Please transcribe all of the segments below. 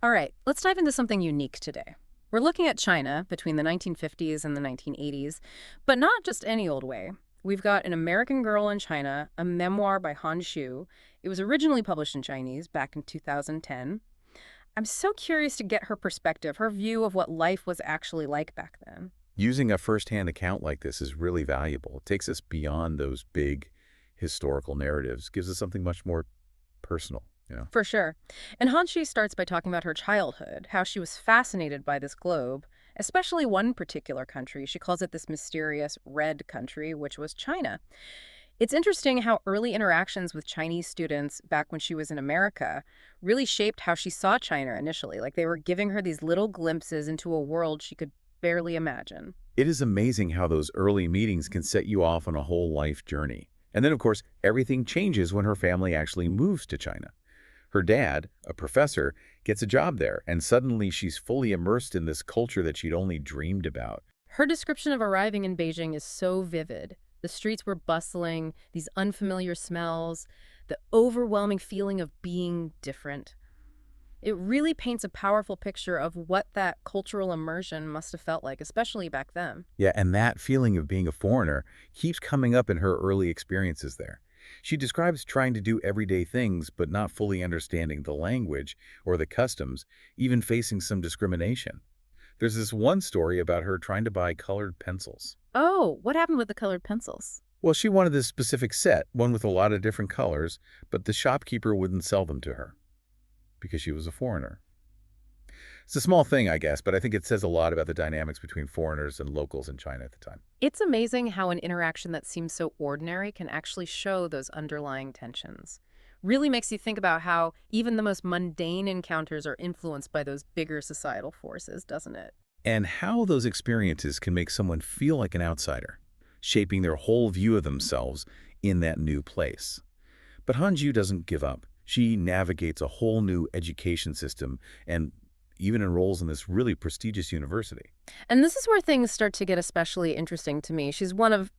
All right, let's dive into something unique today. We're looking at China between the 1950s and the 1980s, but not just any old way. We've got An American Girl in China, a memoir by Han Xu. It was originally published in Chinese back in 2010. I'm so curious to get her perspective, her view of what life was actually like back then. Using a firsthand account like this is really valuable. It takes us beyond those big historical narratives, gives us something much more personal. For sure. And Han Xu starts by talking about her childhood, how she was fascinated by this globe, especially one particular country. She calls it this mysterious red country, which was China. It's interesting how early interactions with Chinese students back when she was in America really shaped how she saw China initially. Like they were giving her these little glimpses into a world she could barely imagine. It is amazing how those early meetings can set you off on a whole life journey. And then, of course, everything changes when her family actually moves to China. Her dad, a professor, gets a job there, and suddenly she's fully immersed in this culture that she'd only dreamed about. Her description of arriving in Beijing is so vivid. The streets were bustling, these unfamiliar smells, the overwhelming feeling of being different. It really paints a powerful picture of what that cultural immersion must have felt like, especially back then. Yeah, and that feeling of being a foreigner keeps coming up in her early experiences there. She describes trying to do everyday things but not fully understanding the language or the customs, even facing some discrimination. There's this one story about her trying to buy colored pencils. Oh, what happened with the colored pencils? Well, she wanted this specific set, one with a lot of different colors, but the shopkeeper wouldn't sell them to her because she was a foreigner. It's a small thing, I guess, but I think it says a lot about the dynamics between foreigners and locals in China at the time. It's amazing how an interaction that seems so ordinary can actually show those underlying tensions. Really makes you think about how even the most mundane encounters are influenced by those bigger societal forces, doesn't it? And how those experiences can make someone feel like an outsider, shaping their whole view of themselves in that new place. But Hanju doesn't give up. She navigates a whole new education system and even enrolls in this really prestigious university. And this is where things start to get especially interesting to me. She's one of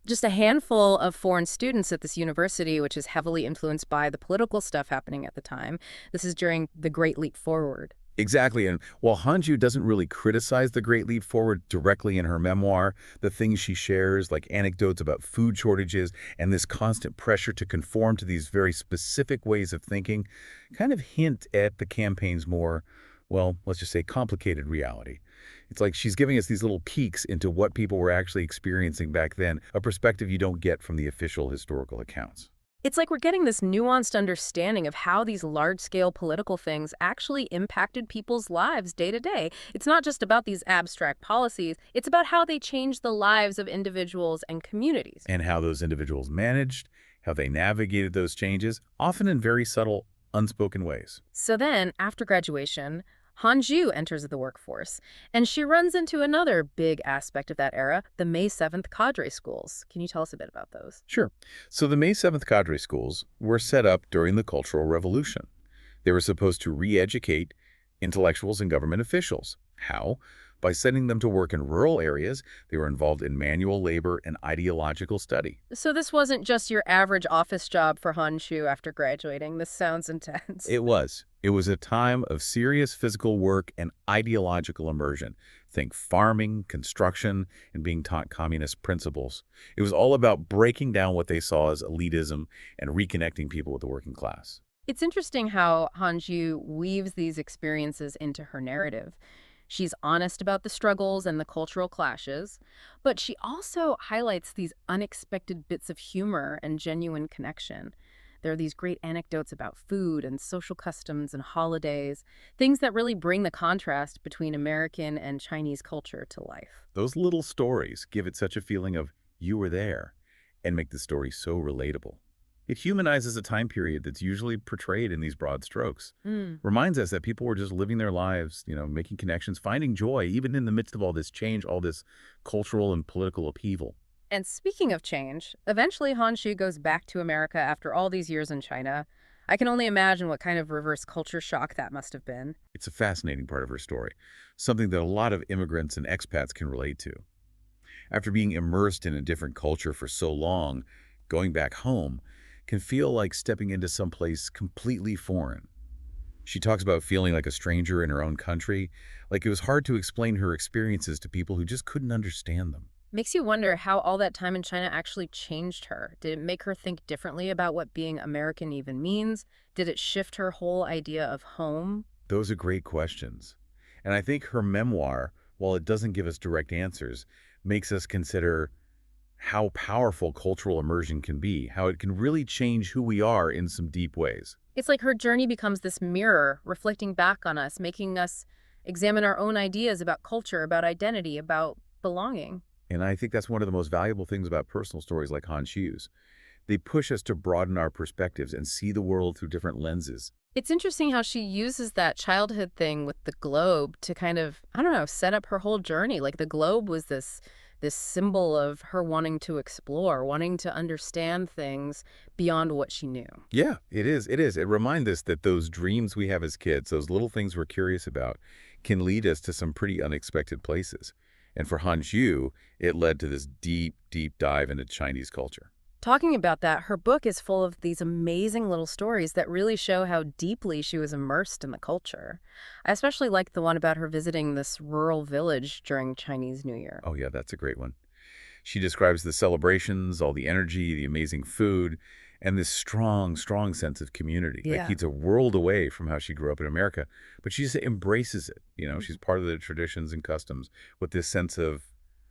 just a handful of foreign students at this university, which is heavily influenced by the political stuff happening at the time. This is during the Great Leap Forward. Exactly, and while Hanju doesn't really criticize the Great Leap Forward directly in her memoir, the things she shares, like anecdotes about food shortages and this constant pressure to conform to these very specific ways of thinking, kind of hint at the campaign's more, well, let's just say complicated reality. It's like she's giving us these little peeks into what people were actually experiencing back then, a perspective you don't get from the official historical accounts. It's like we're getting this nuanced understanding of how these large-scale political things actually impacted people's lives day to day. It's not just about these abstract policies, it's about how they change the lives of individuals and communities. And how those individuals managed, how they navigated those changes, often in very subtle, unspoken ways. So then, after graduation, Hanju enters the workforce, and she runs into another big aspect of that era, the May 7th cadre schools. Can you tell us a bit about those? Sure. So the May 7th cadre schools were set up during the Cultural Revolution. They were supposed to re-educate intellectuals and government officials. How? By sending them to work in rural areas, they were involved in manual labor and ideological study. So this wasn't just your average office job for Hanju after graduating. This sounds intense. It was. It was a time of serious physical work and ideological immersion. Think farming, construction, and being taught communist principles. It was all about breaking down what they saw as elitism and reconnecting people with the working class. It's interesting how Hanju weaves these experiences into her narrative. She's honest about the struggles and the cultural clashes, but she also highlights these unexpected bits of humor and genuine connection. There are these great anecdotes about food and social customs and holidays, things that really bring the contrast between American and Chinese culture to life. Those little stories give it such a feeling of you were there and make the story so relatable. It humanizes a time period that's usually portrayed in these broad strokes. Reminds us that people were just living their lives, making connections, finding joy, even in the midst of all this change, all this cultural and political upheaval. And speaking of change, eventually Han Xu goes back to America after all these years in China. I can only imagine what kind of reverse culture shock that must have been. It's a fascinating part of her story, something that a lot of immigrants and expats can relate to. After being immersed in a different culture for so long, going back home can feel like stepping into someplace completely foreign. She talks about feeling like a stranger in her own country, like it was hard to explain her experiences to people who just couldn't understand them. Makes you wonder how all that time in China actually changed her. Did it make her think differently about what being American even means? Did it shift her whole idea of home? Those are great questions. And I think her memoir, while it doesn't give us direct answers, makes us consider how powerful cultural immersion can be, how it can really change who we are in some deep ways. It's like her journey becomes this mirror, reflecting back on us, making us examine our own ideas about culture, about identity, about belonging. And I think that's one of the most valuable things about personal stories like Han Xiu's. They push us to broaden our perspectives and see the world through different lenses. It's interesting how she uses that childhood thing with the globe to kind of, I don't know, set up her whole journey. Like the globe was this symbol of her wanting to explore, wanting to understand things beyond what she knew. Yeah, it is. It is. It reminds us that those dreams we have as kids, those little things we're curious about, can lead us to some pretty unexpected places. And for Han Xiu, it led to this deep, deep dive into Chinese culture. Talking about that, her book is full of these amazing little stories that really show how deeply she was immersed in the culture. I especially like the one about her visiting this rural village during Chinese New Year. Oh, yeah, that's a great one. She describes the celebrations, all the energy, the amazing food, and this strong, strong sense of community. Like Yeah. it's a world away from how she grew up in America, but she just embraces it. She's part of the traditions and customs with this sense of,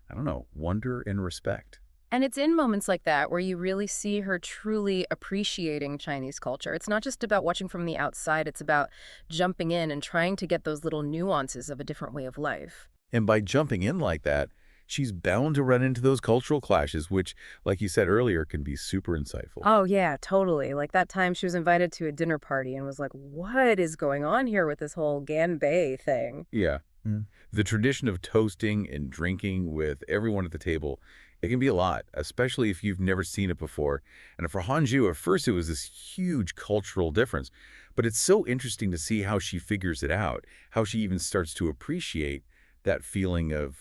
I don't know, wonder and respect. And it's in moments like that where you really see her truly appreciating Chinese culture. It's not just about watching from the outside, it's about jumping in and trying to get those little nuances of a different way of life. And by jumping in like that, she's bound to run into those cultural clashes, which, like you said earlier, can be super insightful. Oh, yeah, totally. Like that time she was invited to a dinner party and was like, what is going on here with this whole Ganbei thing? Yeah. Mm. The tradition of toasting and drinking with everyone at the table, it can be a lot, especially if you've never seen it before. And for Hanju, at first it was this huge cultural difference. But it's so interesting to see how she figures it out, how she even starts to appreciate that feeling of,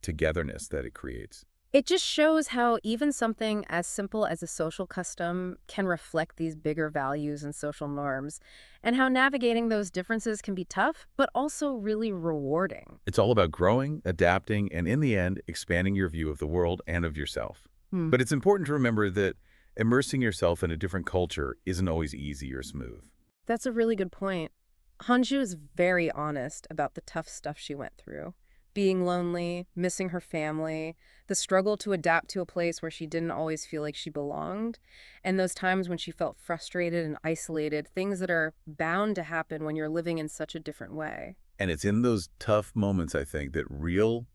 togetherness that it creates. It just shows how even something as simple as a social custom can reflect these bigger values and social norms, and how navigating those differences can be tough, but also really rewarding. It's all about growing, adapting, and in the end, expanding your view of the world and of yourself. Hmm. But it's important to remember that immersing yourself in a different culture isn't always easy or smooth. That's a really good point. Hanju is very honest about the tough stuff she went through. Being lonely, missing her family, the struggle to adapt to a place where she didn't always feel like she belonged, and those times when she felt frustrated and isolated, things that are bound to happen when you're living in such a different way. And it's in those tough moments, I think, that real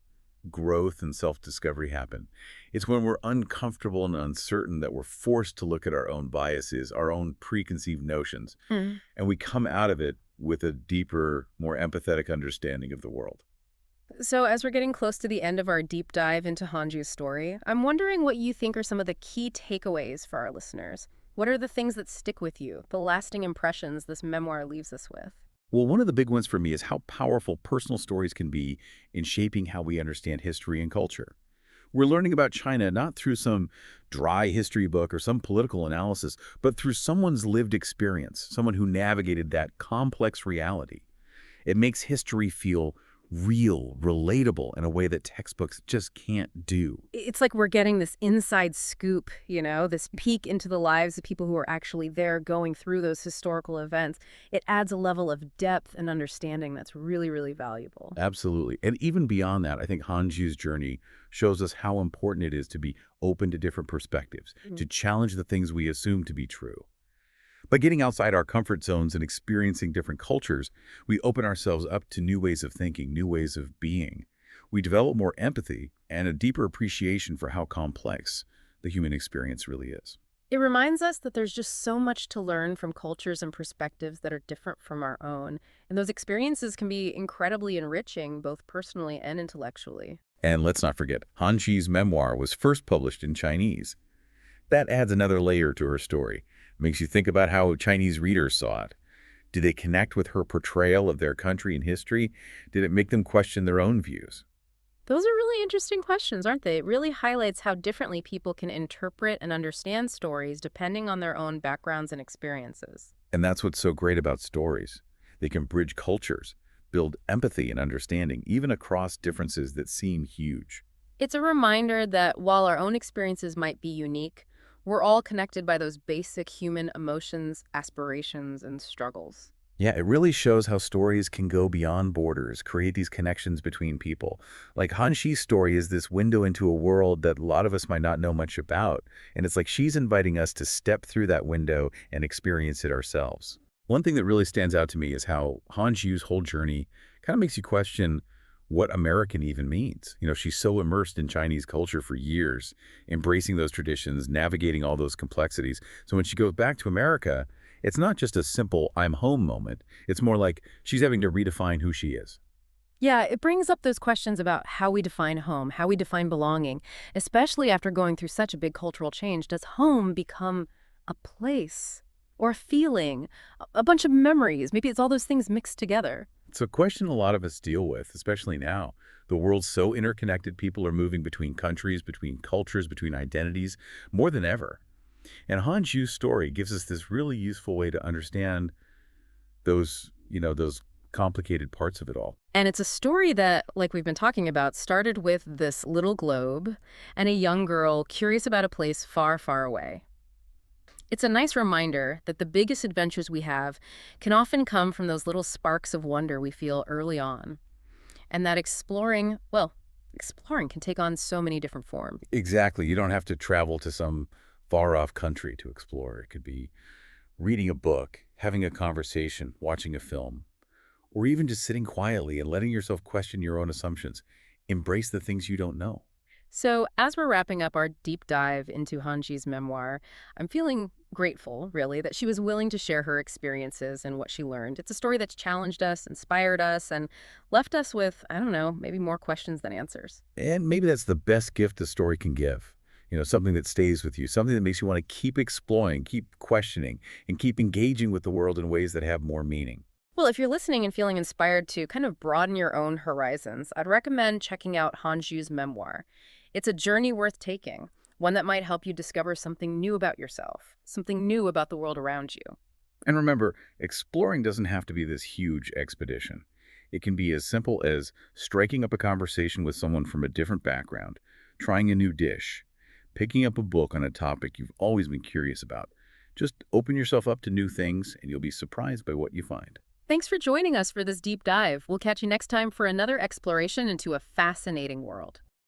growth and self-discovery happen. It's when we're uncomfortable and uncertain that we're forced to look at our own biases, our own preconceived notions, Mm. and we come out of it with a deeper, more empathetic understanding of the world. So as we're getting close to the end of our deep dive into Hanju's story, I'm wondering what you think are some of the key takeaways for our listeners. What are the things that stick with you, the lasting impressions this memoir leaves us with? Well, one of the big ones for me is how powerful personal stories can be in shaping how we understand history and culture. We're learning about China not through some dry history book or some political analysis, but through someone's lived experience, someone who navigated that complex reality. It makes history feel real, relatable in a way that textbooks just can't do. It's like we're getting this inside scoop, this peek into the lives of people who are actually there going through those historical events. It adds a level of depth and understanding that's really, really valuable. Absolutely. And even beyond that, I think Hanju's journey shows us how important it is to be open to different perspectives, to challenge the things we assume to be true. By getting outside our comfort zones and experiencing different cultures, we open ourselves up to new ways of thinking, new ways of being. We develop more empathy and a deeper appreciation for how complex the human experience really is. It reminds us that there's just so much to learn from cultures and perspectives that are different from our own, and those experiences can be incredibly enriching, both personally and intellectually. And let's not forget, Han Xi's memoir was first published in Chinese. That adds another layer to her story. Makes you think about how Chinese readers saw it. Did they connect with her portrayal of their country and history? Did it make them question their own views? Those are really interesting questions, aren't they? It really highlights how differently people can interpret and understand stories depending on their own backgrounds and experiences. And that's what's so great about stories. They can bridge cultures, build empathy and understanding, even across differences that seem huge. It's a reminder that while our own experiences might be unique, we're all connected by those basic human emotions, aspirations, and struggles. Yeah, it really shows how stories can go beyond borders, create these connections between people. Like Han Xi's story is this window into a world that a lot of us might not know much about. And it's like she's inviting us to step through that window and experience it ourselves. One thing that really stands out to me is how Han Xiu's whole journey kind of makes you question what American even means. She's so immersed in Chinese culture for years, embracing those traditions, navigating all those complexities. So when she goes back to America, it's not just a simple I'm home moment. It's more like she's having to redefine who she is. Yeah, it brings up those questions about how we define home, how we define belonging, especially after going through such a big cultural change. Does home become a place or a feeling, a bunch of memories? Maybe it's all those things mixed together. It's a question a lot of us deal with, especially now. The world's so interconnected, people are moving between countries, between cultures, between identities, more than ever. And Han Ju's story gives us this really useful way to understand those complicated parts of it all. And it's a story that, like we've been talking about, started with this little globe and a young girl curious about a place far, far away. It's a nice reminder that the biggest adventures we have can often come from those little sparks of wonder we feel early on. And that exploring can take on so many different forms. Exactly. You don't have to travel to some far-off country to explore. It could be reading a book, having a conversation, watching a film, or even just sitting quietly and letting yourself question your own assumptions. Embrace the things you don't know. So as we're wrapping up our deep dive into Hanji's memoir, I'm feeling grateful, really, that she was willing to share her experiences and what she learned. It's a story that's challenged us, inspired us, and left us with, I don't know, maybe more questions than answers. And maybe that's the best gift a story can give. Something that stays with you, something that makes you want to keep exploring, keep questioning, and keep engaging with the world in ways that have more meaning. Well, if you're listening and feeling inspired to kind of broaden your own horizons, I'd recommend checking out Hanju's memoir. It's a journey worth taking, one that might help you discover something new about yourself, something new about the world around you. And remember, exploring doesn't have to be this huge expedition. It can be as simple as striking up a conversation with someone from a different background, trying a new dish, picking up a book on a topic you've always been curious about. Just open yourself up to new things, and you'll be surprised by what you find. Thanks for joining us for this deep dive. We'll catch you next time for another exploration into a fascinating world.